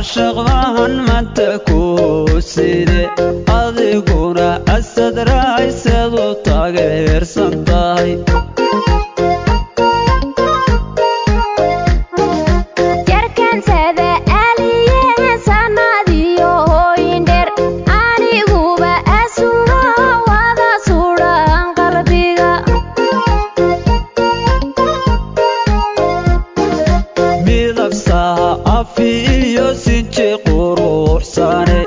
شغلان ما تكوسيدي أذيقنا السدراي سيدو تغير سنتاي jarkan sada aliye sanadiyo hoyinder aniguba asuro wada suran qalbiga midabsaha afiyo sinji quruxsane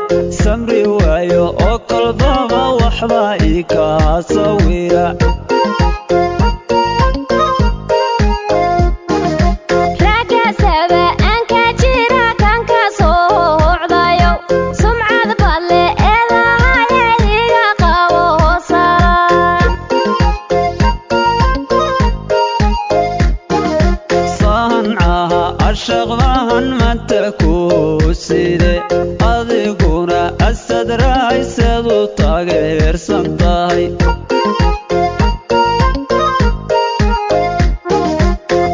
samri waayo oo qalbaba waxba ika sawira شغلان ما تكوسيدي أذيقنا السدراي سيدو تغير سنتاي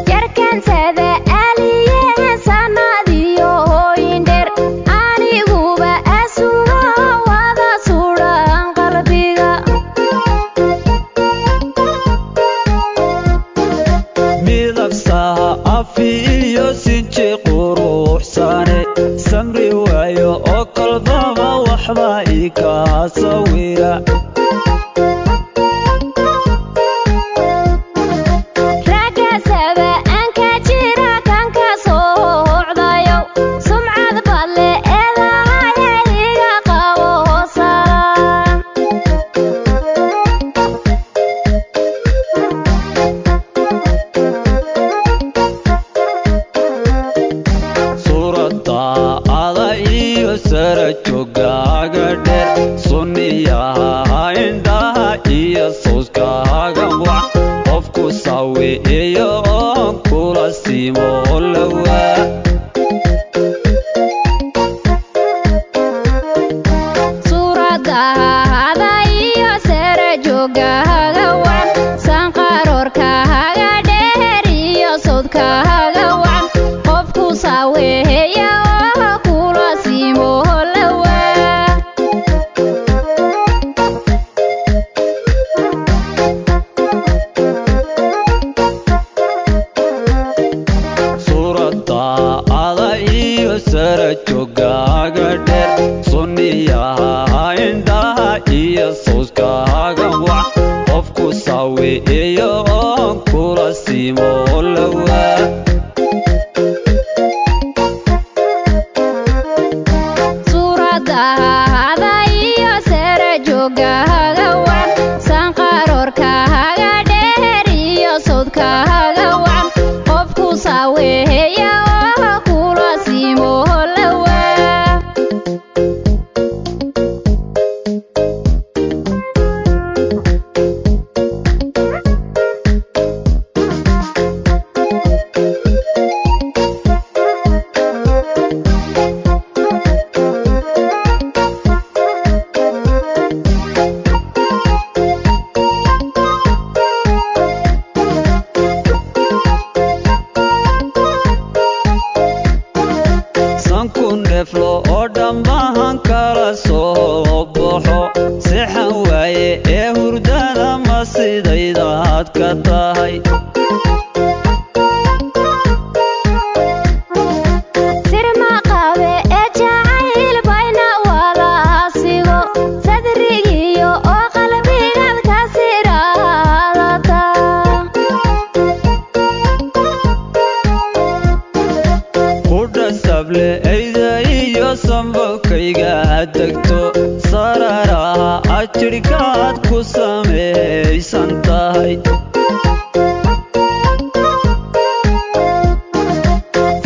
jarkan sada aliye sanadiyo hoyinder aniguba asuro wada suran qalbiga midabsaha afiyo sinji quruxsane samri waayo oo qalbaba waxba ika sawira sarajogaaga dheer sunniyaha indhaha iyo sawskaaga wac qofku sawiyo oon kula simo lawaa suuradaada iyo sarajogaaga wac sanqaroorkaaga dheer iyo sawdkaaga wac qofku sawiyo sarajogaaga dheer sunniyaha indhaha iyo sawskaaga wac qofku sawiyo oon kula simo lawaa suuradaada iyo sarajogaaga wac sanqaroorkaaga dheer iyo sawdkaaga wac qofku sawiyo oo dhammaan kala soo baxo sixan waaye ee hurdada ma sidaydaad ka tahay sirma qabe ee jacayl bayna walaasigo sadrigiyo oo qalbigaad ka siraadata udhasable sambokayga degto sararaha ajirkaad ku samaysan tahay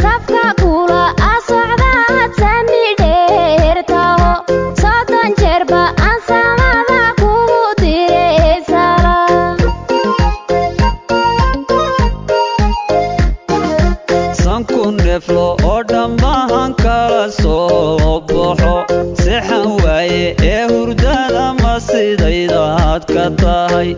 safka kula asocdaad sami dheertaho soddon sixan waaye ee hurdada ma sidaydaad ka tahay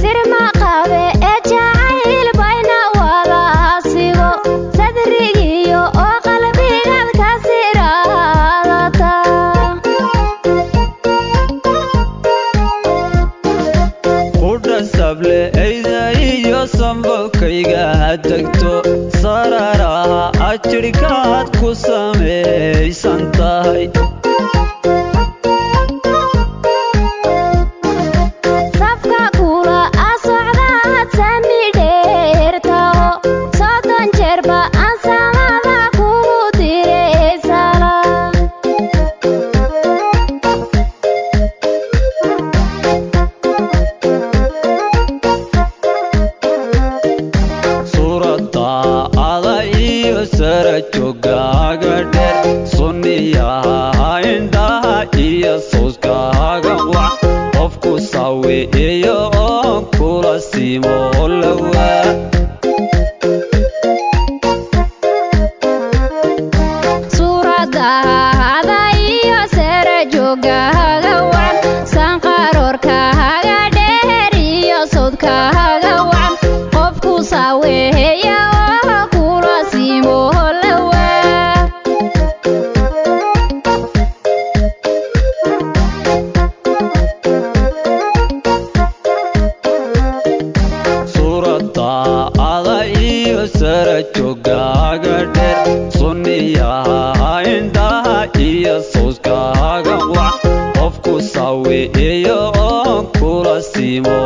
sirma qabe ee jacayl bayna wada sigo sadrigiyo oo qalbigaad ka siraadata qudha sable eyda iyo sambabkayga degto sararaha ajirhkaad ku samaysan tahay safka kula asocdaad sami dheertao soddon jeerba aan samada kugu direysala suuradda ada iyo sara joogaaga dheer sunniyaha indhaha iyo sawskaaga wac qofku sawiiyo oo kula siimo lawaa suuraddaada iyo sara joogaaga wacan sanqaroorkaaga dheer iyo sawdkaaga wacan qofku saaweeya oo kula siimo lawaa suuradda ada iyo sara joogaaga dheer sunniyaha indhaha iyo sawskaaga wac qofku sawiiyo oo kula siimo